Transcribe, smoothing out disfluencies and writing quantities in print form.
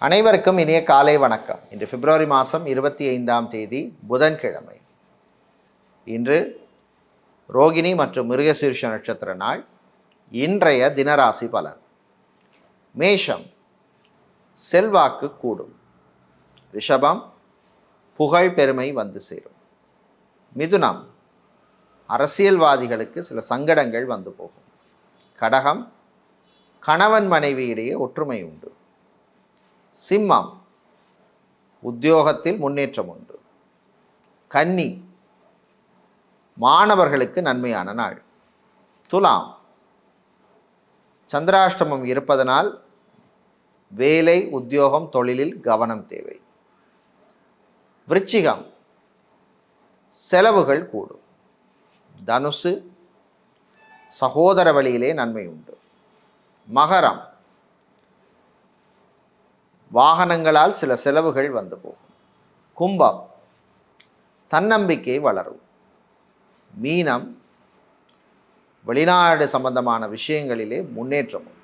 அனைவருக்கும் இனிய காலை வணக்கம். இன்று பிப்ரவரி மாதம் 25ஆம் தேதி புதன்கிழமை. இன்று ரோகிணி மற்றும் மிருகசீர்ஷ நட்சத்திர நாள். இன்றைய தினராசி பலன். மேஷம், செல்வாக்கு கூடும். ரிஷபம், புகழ் பெருமை வந்து சேரும். மிதுனம், அரசியல்வாதிகளுக்கு சில சங்கடங்கள் வந்து போகும். கடகம், கணவன் மனைவியிடையே ஒற்றுமை உண்டு. சிம்மம், உத்தியோகத்தில் முன்னேற்றம் உண்டு. கன்னி, மாணவர்களுக்கு நன்மையான நாள். துலாம், சந்திராஷ்டமம் இருப்பதனால் வேலை, உத்தியோகம், தொழிலில் கவனம் தேவை. விருச்சிகம், செலவுகள் கூடும். தனுசு, சகோதர வழியிலே நன்மை உண்டு. மகரம், வாகனங்களால் சில செலவுகள் வந்து போகும். கும்பம், தன்னம்பிக்கை வளரும். மீனம், வெளிநாடு சம்பந்தமான விஷயங்களிலே முன்னேற்றம் உண்டு.